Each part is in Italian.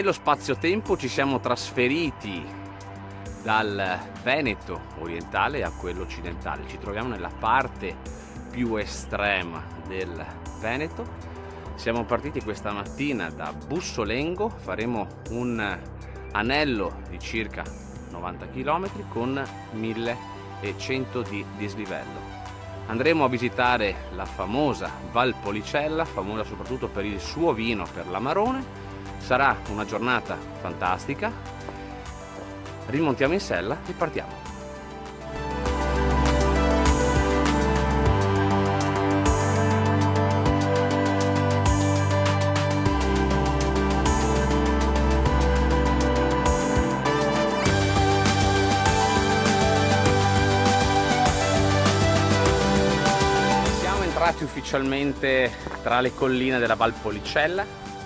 nello spazio-tempo ci siamo trasferiti dal Veneto orientale a quello occidentale. Ci troviamo nella parte più estrema del Veneto. Siamo partiti questa mattina da Bussolengo, faremo un anello di circa 90 km con 1100 di dislivello. Andremo a visitare la famosa Val Policella, famosa soprattutto per il suo vino, per l'Amarone. Sarà una giornata fantastica. Rimontiamo in sella e partiamo. Ufficialmente tra le colline della Val Policella,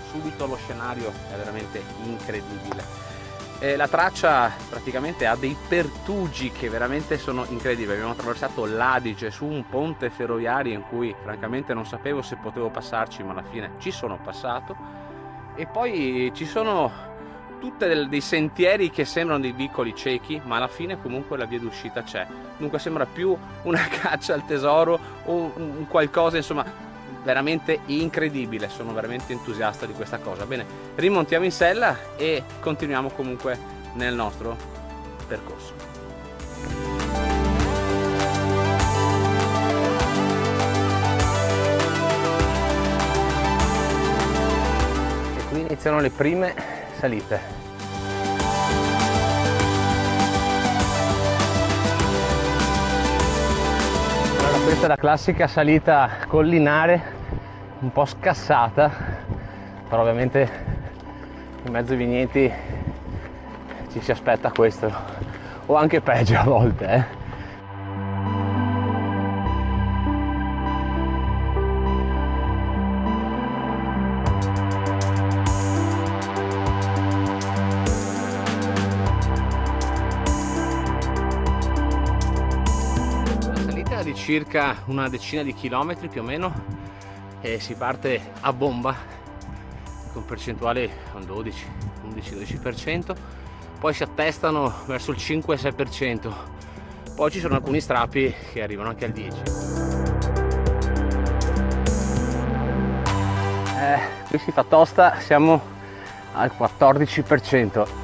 subito lo scenario è veramente incredibile. La traccia praticamente ha dei pertugi che veramente sono incredibili. Abbiamo attraversato l'Adige su un ponte ferroviario in cui francamente non sapevo se potevo passarci, ma alla fine ci sono passato. E poi ci sono tutti dei sentieri che sembrano dei vicoli ciechi, ma alla fine comunque la via d'uscita c'è. Dunque sembra più una caccia al tesoro o un qualcosa, insomma, veramente incredibile. Sono veramente entusiasta di questa cosa. Bene, rimontiamo in sella e continuiamo comunque nel nostro percorso. E qui iniziano le prime salite. Allora, questa è la classica salita collinare, un po' scassata, però ovviamente in mezzo ai vigneti ci si aspetta questo, o anche peggio a volte, Di circa una decina di chilometri più o meno, e si parte a bomba con percentuali 11-12%, poi si attestano verso il 5-6%, poi ci sono alcuni strappi che arrivano anche al 10%. Qui si fa tosta, siamo al 14%.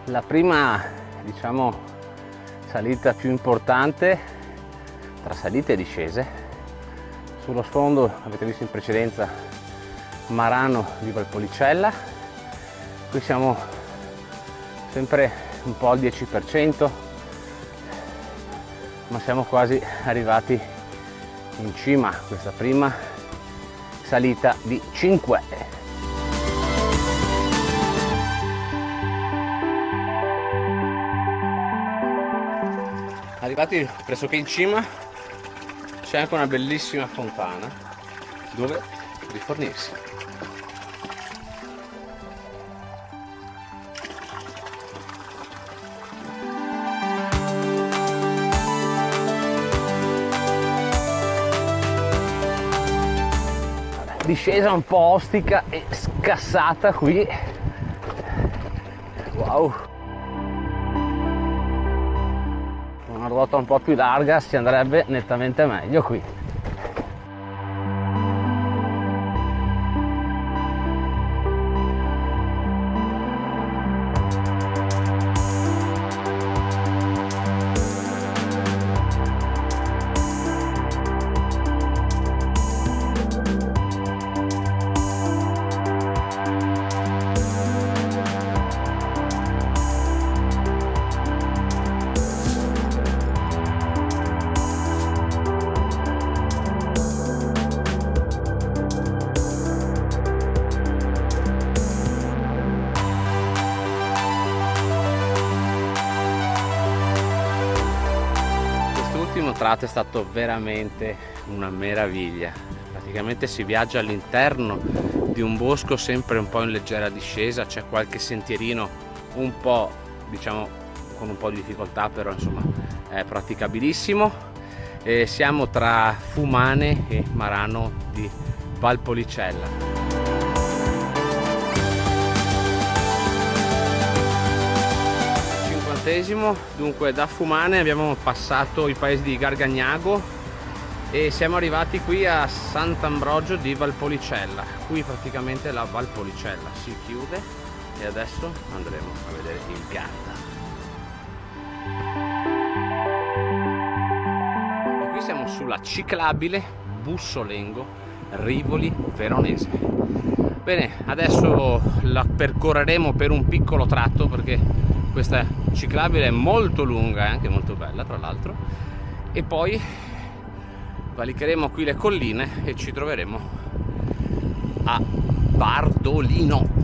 La prima, diciamo, salita più importante tra salite e discese. Sullo sfondo avete visto in precedenza Marano di Val Policella. Qui siamo sempre un po' al 10%, ma siamo quasi arrivati in cima a questa prima salita di 5. Arrivati pressoché in cima c'è anche una bellissima fontana dove rifornirsi. Discesa un po' ostica e scassata qui. Wow! Una ruota un po' più larga si andrebbe nettamente meglio qui. tratto è stato veramente una meraviglia. Praticamente si viaggia all'interno di di un bosco sempre un po' in leggera discesa, c'è qualche sentierino un po', diciamo, con un po' di difficoltà, però insomma è praticabilissimo. E siamo tra Fumane e Marano di Valpolicella. Cinquantesimo, dunque da Fumane abbiamo passato i paesi di Gargagnago e siamo arrivati qui a Sant'Ambrogio di Valpolicella. Qui praticamente la Valpolicella si chiude e adesso andremo a vedere il Garda. E qui siamo sulla ciclabile Bussolengo-Rivoli Veronese. Bene, adesso la percorreremo per un piccolo tratto perché questa ciclabile è molto lunga e anche molto bella tra l'altro, e poi valicheremo qui le colline e ci troveremo a Bardolino.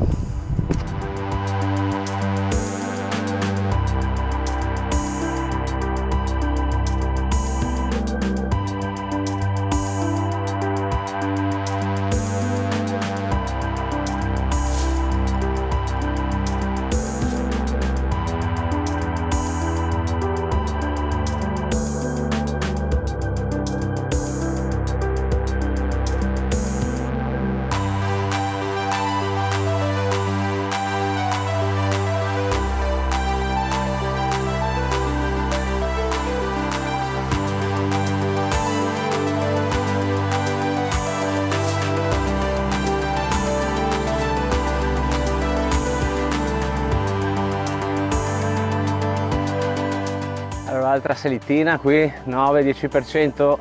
Altra salitina qui, 9-10%.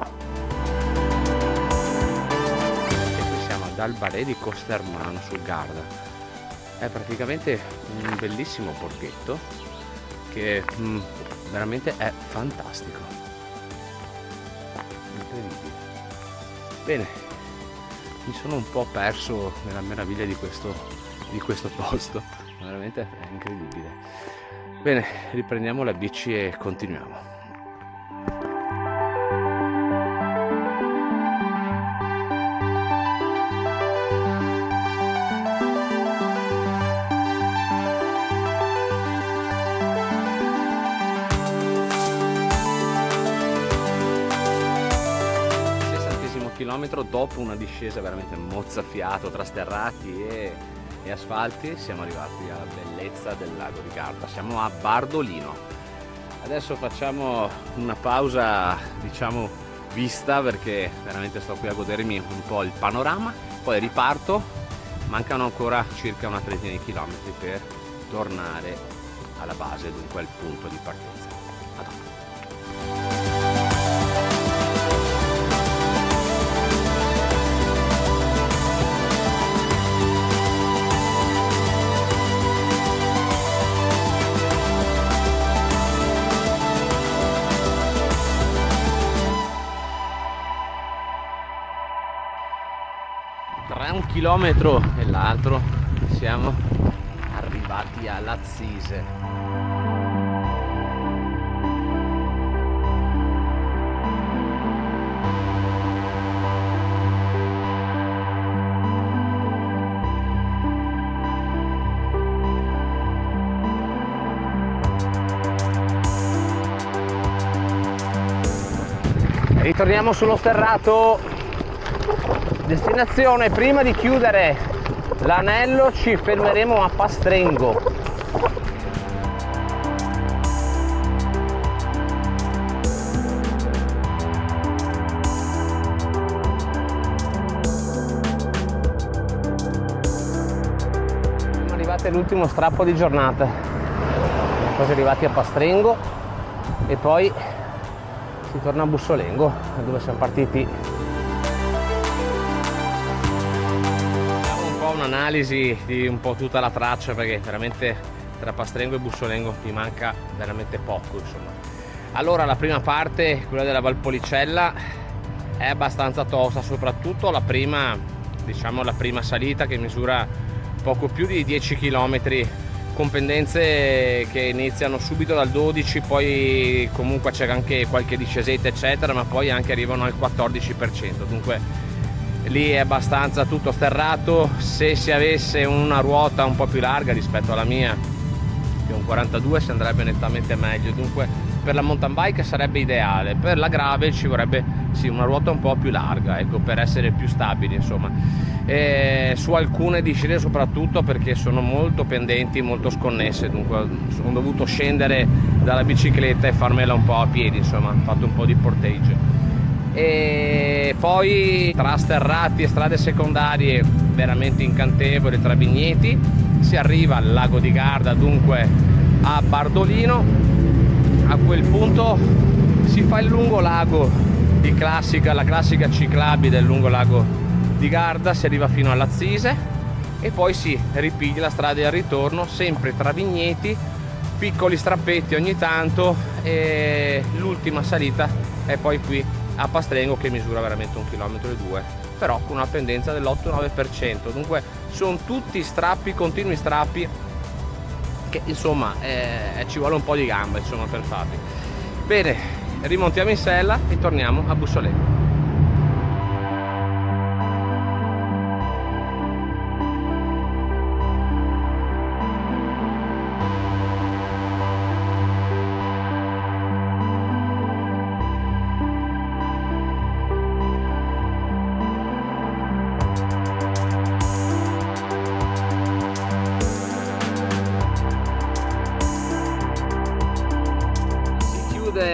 E qui siamo dal Balè di Costermano sul Garda. È praticamente un bellissimo borghetto che veramente è fantastico, incredibile. Bene, mi sono un po' perso nella meraviglia di questo posto, veramente è incredibile. Bene, riprendiamo la bici e continuiamo. Chilometro dopo una discesa veramente mozzafiato tra sterrati e asfalti, siamo arrivati alla bellezza del lago di Garda. Siamo a Bardolino. Adesso facciamo una pausa, diciamo, vista, perché veramente sto qui a godermi un po' il panorama, poi riparto. Mancano ancora circa una trentina di chilometri per tornare alla base, dunque al punto di partenza. A dopo. Tra un chilometro e l'altro siamo arrivati alla Zise. Ritorniamo sullo sterrato. Destinazione: prima di chiudere l'anello ci fermeremo a Pastrengo. Siamo arrivati all'ultimo strappo di giornata, siamo quasi arrivati a Pastrengo e poi si torna a Bussolengo, da dove siamo partiti. Un'analisi di un po' tutta la traccia, perché veramente tra Pastrengo e Bussolengo mi manca veramente poco, insomma. Allora, la prima parte, quella della Valpolicella, è abbastanza tosta, soprattutto la prima, diciamo la prima salita, che misura poco più di 10 km, con pendenze che iniziano subito dal 12, poi comunque c'è anche qualche discesetta eccetera, ma poi anche arrivano al 14%, dunque lì è abbastanza tutto sterrato. Se si avesse una ruota un po' più larga rispetto alla mia, che è un 42, si andrebbe nettamente meglio. Dunque per la mountain bike sarebbe ideale, per la gravel ci vorrebbe sì una ruota un po' più larga, ecco, per essere più stabili, insomma. Su alcune discese soprattutto, perché sono molto pendenti, molto sconnesse, dunque sono dovuto scendere dalla bicicletta e farmela un po' a piedi, insomma, ho fatto un po' di portage. E poi tra sterrati e strade secondarie veramente incantevoli, tra vigneti, si arriva al lago di Garda, dunque a Bardolino. A quel punto si fa il lungolago la classica ciclabile del lungolago di Garda, si arriva fino all'Azzise e poi si ripiglia la strada del ritorno, sempre tra vigneti, piccoli strappetti ogni tanto, e l'ultima salita è poi qui a Pastrengo, che misura veramente 1,2 km, però con una pendenza dell'8-9%. Dunque sono tutti strappi, continui strappi, che insomma ci vuole un po' di gamba, insomma, per farli. Bene, rimontiamo in sella e torniamo a Bussolengo.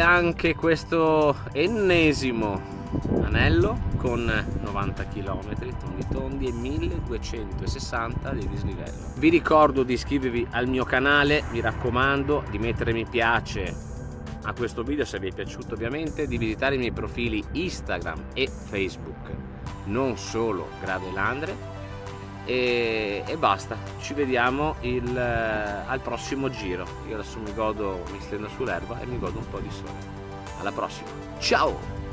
Anche questo ennesimo anello con 90 km tondi tondi e 1260 di dislivello. Vi ricordo di iscrivervi al mio canale, mi raccomando di mettere mi piace a questo video se vi è piaciuto, ovviamente di visitare i miei profili Instagram e Facebook, non solo Gravelandre, e basta. Ci vediamo al prossimo giro. Io adesso mi stendo sull'erba e mi godo un po' di sole. Alla prossima, ciao!